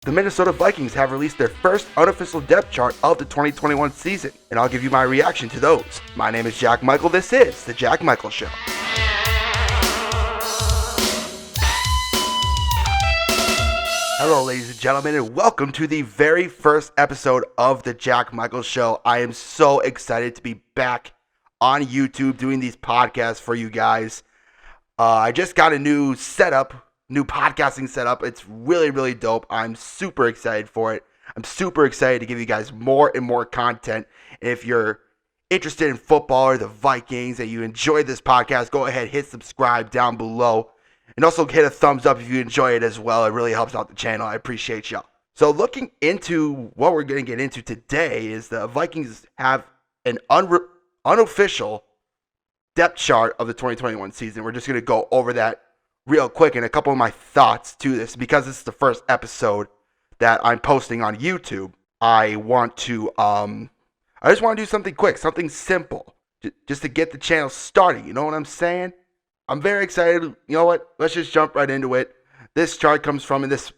The Minnesota Vikings have released their first unofficial depth chart of the 2021 season, and I'll give you my reaction to those. My name is Jack Michael. This is The Jack Michael Show. Hello, ladies and gentlemen, and welcome to the very first episode of The Jack Michael Show. I am so excited to be back on YouTube doing these podcasts for you guys. I just got a new podcasting setup. It's really, really dope. I'm super excited for it. I'm super excited to give you guys more and more content. And if you're interested in football or the Vikings and you enjoy this podcast, go ahead, hit subscribe down below. And also hit a thumbs up if you enjoy it as well. It really helps out the channel. I appreciate y'all. So looking into what we're going to get into today is the Vikings have an unofficial depth chart of the 2021 season. We're just going to go over that real quick and a couple of my thoughts to this. Because this is the first episode that I'm posting on YouTube, I just want to do something quick, something simple, just to get the channel started. You know what I'm saying? I'm very excited. You know what? Let's just jump right into it. This chart comes from, in this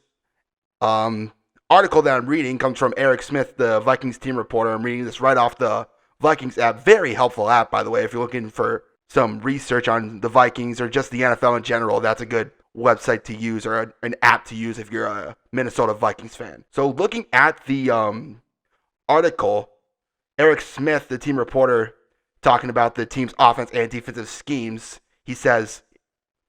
article that I'm reading, comes from Eric Smith, the Vikings team reporter. I'm reading this right off the Vikings app. Very helpful app, by the way. If you're looking for some research on the Vikings or just the NFL in general, that's a good website to use, or an app to use if you're a Minnesota Vikings fan. So looking at the article, Eric Smith, the team reporter, talking about the team's offense and defensive schemes, he says,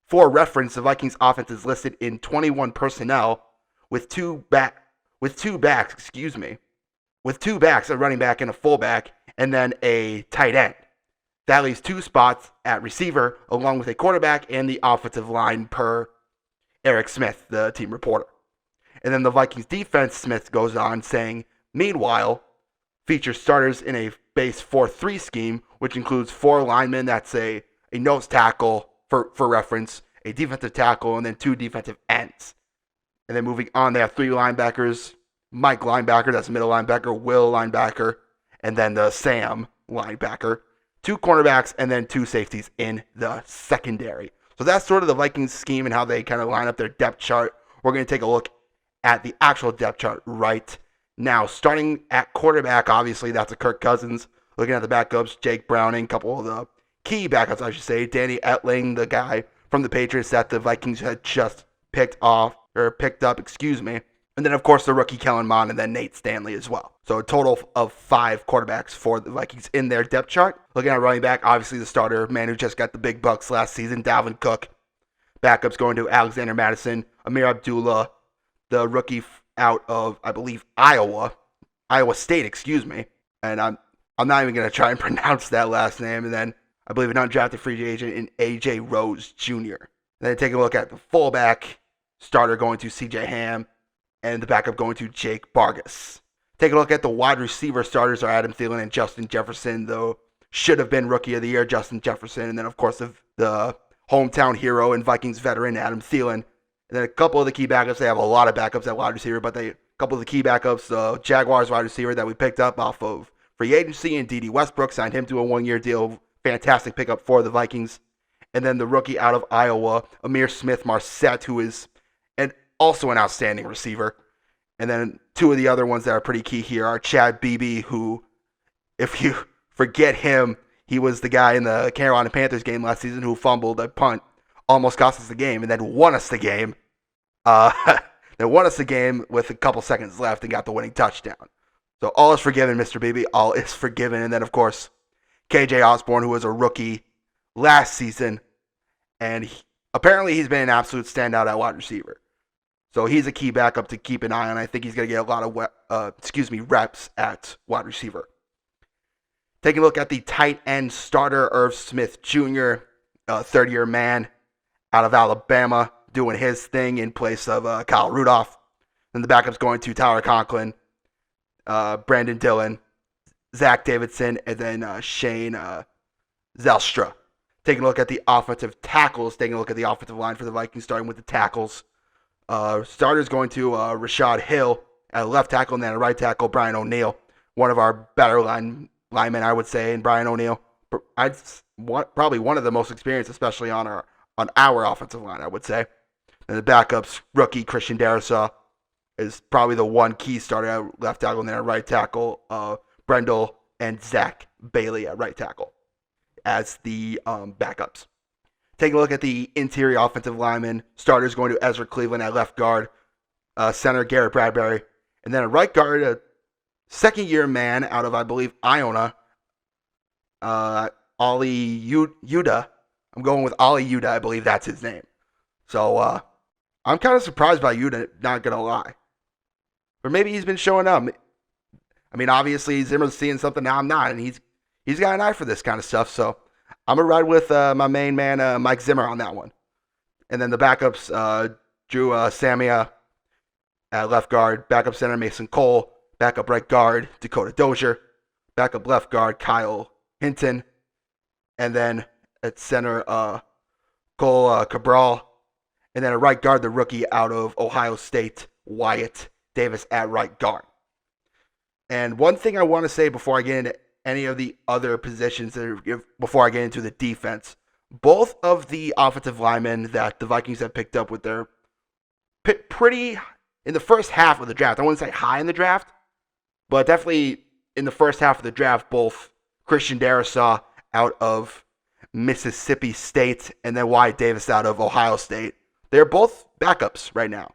for reference, the Vikings offense is listed in 21 personnel with two backs, a running back and a fullback, and then a tight end. That leaves two spots at receiver, along with a quarterback and the offensive line, per Eric Smith, the team reporter. And then the Vikings defense, Smith goes on saying, meanwhile, features starters in a base 4-3 scheme, which includes four linemen. That's a nose tackle, for reference, a defensive tackle, and then two defensive ends. And then moving on, they have three linebackers: Mike linebacker, that's middle linebacker; Will linebacker, and then the Sam linebacker; two cornerbacks, and then two safeties in the secondary. So that's sort of the Vikings scheme and how they kind of line up their depth chart. We're going to take a look at the actual depth chart right now. Starting at quarterback, obviously that's a Kirk Cousins. Looking at the backups, Jake Browning, a couple of the key backups, I should say. Danny Etling, the guy from the Patriots that the Vikings had just picked up. And then, of course, the rookie Kellen Mond, and then Nate Stanley as well. So a total of 5 quarterbacks for the Vikings in their depth chart. Looking at running back, obviously the starter, man who just got the big bucks last season, Dalvin Cook. Backups going to Alexander Madison, Amir Abdullah, the rookie out of, I believe, Iowa State, And I'm not even going to try and pronounce that last name. And then I believe an undrafted free agent in A.J. Rose Jr. And then take a look at the fullback, starter going to C.J. Ham, and the backup going to Jake Vargas. Take a look at the wide receiver starters are Adam Thielen and Justin Jefferson, though should have been Rookie of the Year, Justin Jefferson. And then, of course, the hometown hero and Vikings veteran, Adam Thielen. And then a couple of the key backups. They have a lot of backups at wide receiver, but a couple of the key backups, Jaguars wide receiver that we picked up off of free agency, and D.D. Westbrook, signed him to a 1-year deal. Fantastic pickup for the Vikings. And then the rookie out of Iowa, Amir Smith-Marset, who is also an outstanding receiver. And then two of the other ones that are pretty key here are Chad Beebe, who, if you forget him, he was the guy in the Carolina Panthers game last season who fumbled a punt, almost cost us the game, and then won us the game. With a couple seconds left and got the winning touchdown. So all is forgiven, Mr. Beebe. All is forgiven. And then, of course, KJ Osborne, who was a rookie last season, and apparently he's been an absolute standout at wide receiver. So he's a key backup to keep an eye on. I think he's going to get a lot of reps at wide receiver. Taking a look at the tight end starter, Irv Smith Jr., third-year man out of Alabama, doing his thing in place of Kyle Rudolph. Then the backup's going to Tyler Conklin, Brandon Dillon, Zach Davidson, and then Shane Zelstra. Taking a look at the offensive tackles, taking a look at the offensive line for the Vikings, starting with the tackles. Starters going to Rashad Hill at left tackle, and then at right tackle, Brian O'Neill, one of our better linemen, I would say. And Brian O'Neill, probably one of the most experienced, especially on our offensive line, I would say. And the backups, rookie Christian Darrisaw, is probably the one key starter at left tackle, and then at right tackle, Brendel and Zach Bailey at right tackle as the backups. Taking a look at the interior offensive linemen, starters going to Ezra Cleveland at left guard, center Garrett Bradbury, and then a right guard, a second-year man out of, I believe, Iona, Ollie Yuda. I'm going with Ollie Yuda. I believe that's his name. So I'm kind of surprised by Yuda, not going to lie. Or maybe he's been showing up. I mean, obviously, Zimmer's seeing something now I'm not, and he's got an eye for this kind of stuff. So I'm going to ride with my main man, Mike Zimmer, on that one. And then the backups, Drew Samia at left guard, backup center Mason Cole, backup right guard Dakota Dozier, backup left guard Kyle Hinton, and then at center Cole Cabral, and then at right guard the rookie out of Ohio State, Wyatt Davis at right guard. And one thing I want to say before I get into any of the other positions, before I get into the defense, both of the offensive linemen that the Vikings have picked up with their pretty in the first half of the draft. I wouldn't say high in the draft, but definitely in the first half of the draft, both Christian Darrisaw out of Mississippi State and then Wyatt Davis out of Ohio State. They're both backups right now.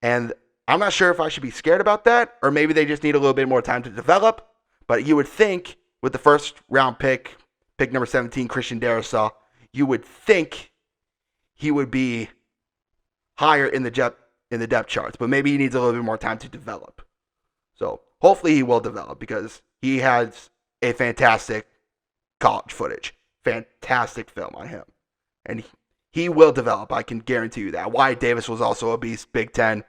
And I'm not sure if I should be scared about that, or maybe they just need a little bit more time to develop. But you would think with the first round pick number 17, Christian Darrisaw, you would think he would be higher in the depth charts. But maybe he needs a little bit more time to develop. So hopefully he will develop because he has a fantastic college footage. Fantastic film on him. And he will develop. I can guarantee you that. Wyatt Davis was also a beast. Big Ten.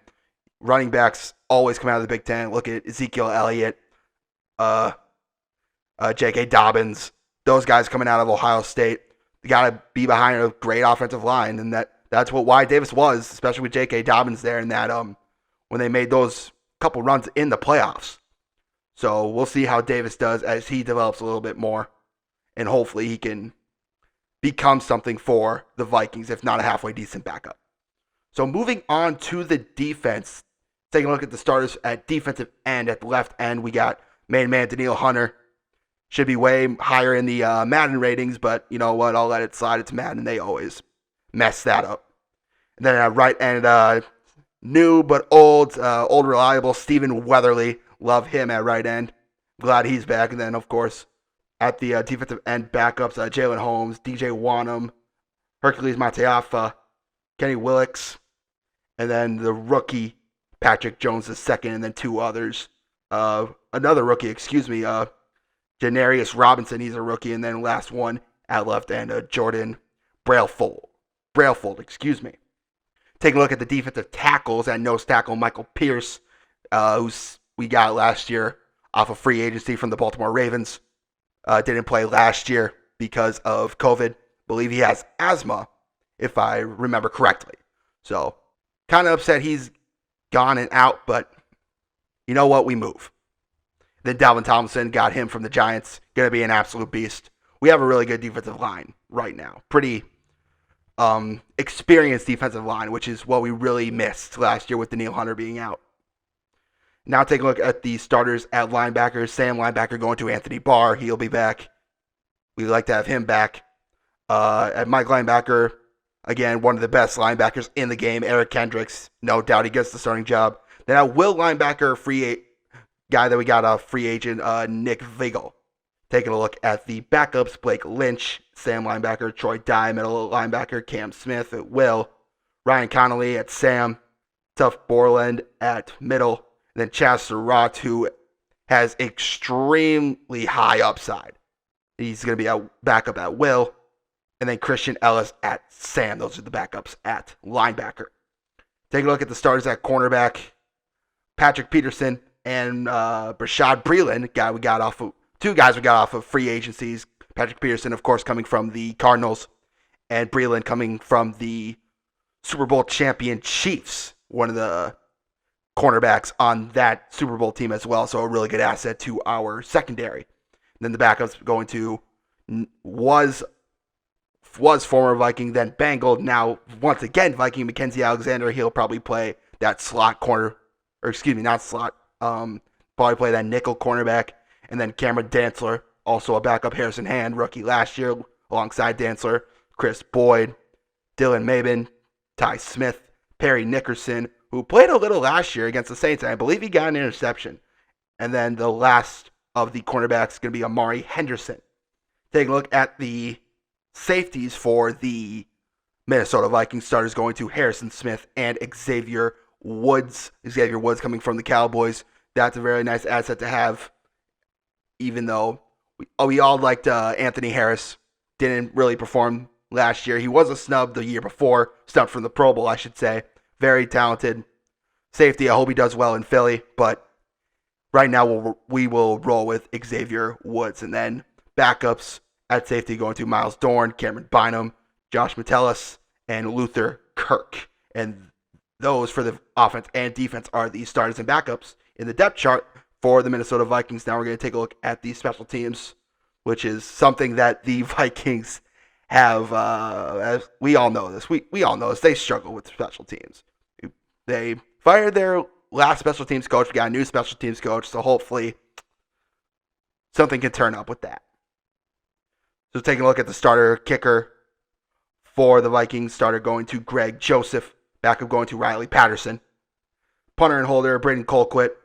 Running backs always come out of the Big Ten. Look at Ezekiel Elliott, J.K. Dobbins. Those guys coming out of Ohio State. You got to be behind a great offensive line. And that's what Wyatt Davis was, especially with J.K. Dobbins there and that when they made those couple runs in the playoffs. So we'll see how Davis does as he develops a little bit more. And hopefully he can become something for the Vikings, if not a halfway decent backup. So moving on to the defense, taking a look at the starters at defensive end. At the left end, we got main man Daniil Hunter. Should be way higher in the Madden ratings, but you know what? I'll let it slide. It's Madden. They always mess that up. And then at right end, new but old reliable Stephen Weatherly. Love him at right end. Glad he's back. And then, of course, at the defensive end backups, Jalen Holmes, DJ Wanham, Hercules Mateafa, Kenny Willix, and then the rookie Patrick Jones II, and then two others. Another rookie, Janarius Robinson, he's a rookie, and then last one at left end, Jordan Brailfold. Taking a look at the defensive tackles, at nose tackle Michael Pierce, who's we got last year off of free agency from the Baltimore Ravens. Didn't play last year because of COVID. Believe he has asthma, if I remember correctly. So, kind of upset he's gone and out, but you know what? We move. Then Dalvin Tomlinson, got him from the Giants. Going to be an absolute beast. We have a really good defensive line right now. Pretty experienced defensive line, which is what we really missed last year with Daniil Hunter being out. Now take a look at the starters at linebacker. Sam linebacker going to Anthony Barr. He'll be back. We'd like to have him back. At Mike linebacker, again, one of the best linebackers in the game, Eric Kendricks. No doubt he gets the starting job. Then at will linebacker, guy that we got a free agent, Nick Vigil. Taking a look at the backups, Blake Lynch, Sam linebacker, Troy Dye, middle linebacker, Cam Smith at will, Ryan Connolly at Sam, Tuff Borland at middle, and then Chaz Surratt, who has extremely high upside. He's going to be a backup at will. And then Christian Ellis at Sam. Those are the backups at linebacker. Take a look at the starters at cornerback. Patrick Peterson and Brashad Breeland, two guys we got off of free agencies. Patrick Peterson, of course, coming from the Cardinals. And Breeland coming from the Super Bowl champion Chiefs. One of the cornerbacks on that Super Bowl team as well. So a really good asset to our secondary. And then the backups going to was former Viking, then Bengal, now once again Viking Mackenzie Alexander. He'll probably play that slot corner or excuse me, not slot. Probably play that nickel cornerback. And then Cameron Dantzler, also a backup Harrison Hand, rookie last year, alongside Dantzler, Chris Boyd, Dylan Mabin, Ty Smith, Perry Nickerson, who played a little last year against the Saints, and I believe he got an interception. And then the last of the cornerbacks is going to be Amari Henderson. Taking a look at the safeties for the Minnesota Vikings, starters going to Harrison Smith and Xavier Woods. Xavier Woods coming from the Cowboys. That's a very nice asset to have, even though we all liked Anthony Harris. Didn't really perform last year. He was a snub the year before. Snubbed from the Pro Bowl, I should say. Very talented safety. I hope he does well in Philly, but right now we will roll with Xavier Woods. And then backups at safety going to Miles Dorn, Cameron Bynum, Josh Metellus, and Luther Kirk. And those for the offense and defense are the starters and backups in the depth chart for the Minnesota Vikings. Now we're going to take a look at the special teams, which is something that the Vikings have, as we all know this. We all know this. They struggle with special teams. They fired their last special teams coach. We got a new special teams coach, so hopefully something can turn up with that. So taking a look at the starter kicker for the Vikings, starter going to Greg Joseph, backup going to Riley Patterson. Punter and holder, Braden Colquitt.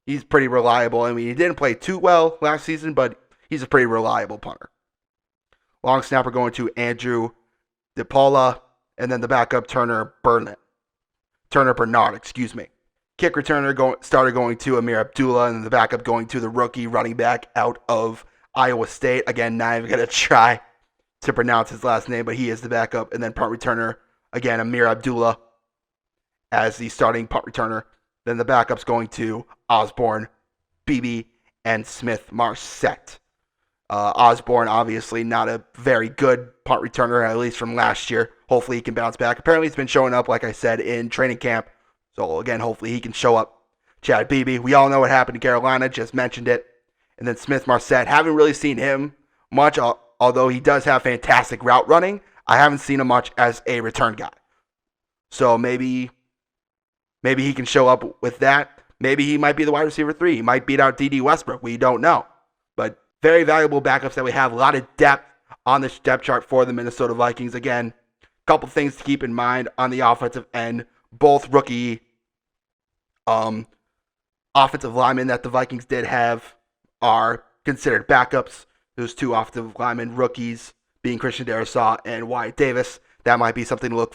He's pretty reliable. I mean, he didn't play too well last season, but he's a pretty reliable punter. Long snapper going to Andrew DePaula, and then the backup Turner Bernard. Kick returner starter going to Amir Abdullah, and then the backup going to the rookie running back out of Iowa State. Again, not even going to try to pronounce his last name, but he is the backup. And then punt returner, again, Amir Abdullah as the starting punt returner. Then the backups going to Osborne, Beebe, and Smith Marset. Osborne, obviously not a very good punt returner, at least from last year. Hopefully he can bounce back. Apparently he's been showing up, like I said, in training camp. So again, hopefully he can show up. Chad Beebe, we all know what happened to Carolina, just mentioned it. And then Smith Marset, haven't really seen him much, although he does have fantastic route running. I haven't seen him much as a return guy. So maybe he can show up with that. Maybe he might be the wide receiver 3. He might beat out D.D. Westbrook. We don't know. But very valuable backups that we have. A lot of depth on this depth chart for the Minnesota Vikings. Again, a couple things to keep in mind on the offensive end. Both rookie offensive linemen that the Vikings did have are considered backups. Those two offensive linemen, rookies, being Christian Darrisaw and Wyatt Davis. That might be something to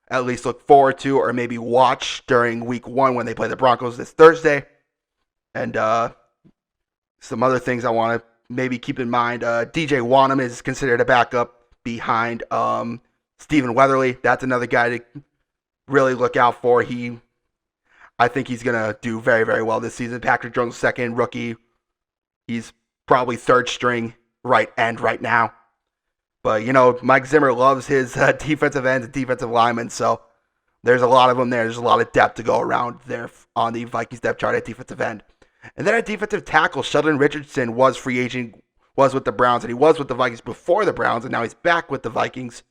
at least look forward to, or maybe watch during week 1 when they play the Broncos this Thursday. And some other things I want to maybe keep in mind. DJ Wanham is considered a backup behind Stephen Weatherly. That's another guy to really look out for. I think he's going to do very, very well this season. Patrick Jones, second rookie. He's probably third string right end right now. But, Mike Zimmer loves his defensive ends and defensive linemen, so there's a lot of them there. There's a lot of depth to go around there on the Vikings depth chart at defensive end. And then at defensive tackle, Sheldon Richardson was free agent, was with the Browns, and he was with the Vikings before the Browns, and now he's back with the Vikings.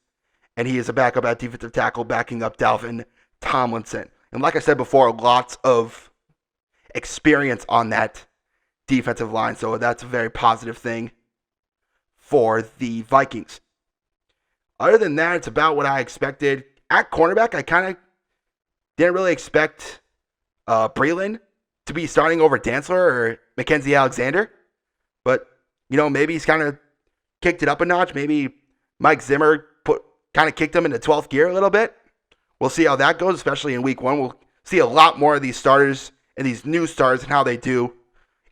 And he is a backup at defensive tackle, backing up Dalvin Tomlinson. And like I said before, lots of experience on that defensive line, so that's a very positive thing for the Vikings. Other than that, it's about what I expected. At cornerback, I kind of didn't really expect Breeland to be starting over Dantzler or Mackenzie Alexander. But, maybe he's kind of kicked it up a notch. Maybe Mike Zimmer kind of kicked him into 12th gear a little bit. We'll see how that goes, especially in week 1. We'll see a lot more of these starters and these new stars and how they do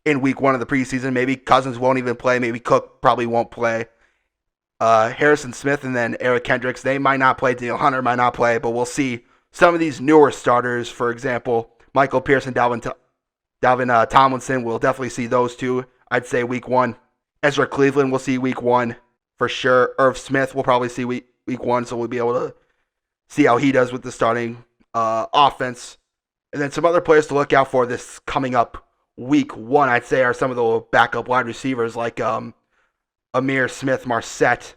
in week 1 of the preseason. Maybe Cousins won't even play. Maybe Cook probably won't play. Harrison Smith and then Eric Kendricks, they might not play. Daniel Hunter might not play, but we'll see some of these newer starters. For example, Michael Pierce and Dalvin Tomlinson, we'll definitely see those two. I'd say week 1. Ezra Cleveland, we'll see week 1 for sure. Irv Smith, we'll probably see week 1, so we'll be able to see how he does with the starting offense. And then some other players to look out for this coming up week 1, I'd say, are some of the backup wide receivers like Amir Smith Marset,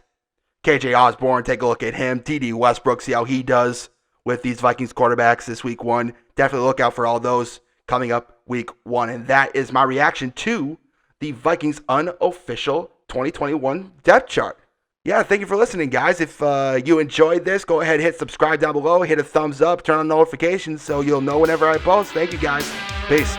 KJ Osborne, take a look at him. D.D. Westbrook, see how he does with these Vikings quarterbacks this week 1. Definitely look out for all those coming up week 1. And that is my reaction to the Vikings unofficial 2021 depth chart. Yeah, thank you for listening, guys. If you enjoyed this, go ahead and hit subscribe down below, hit a thumbs up, turn on notifications so you'll know whenever I post. Thank you, guys. Peace.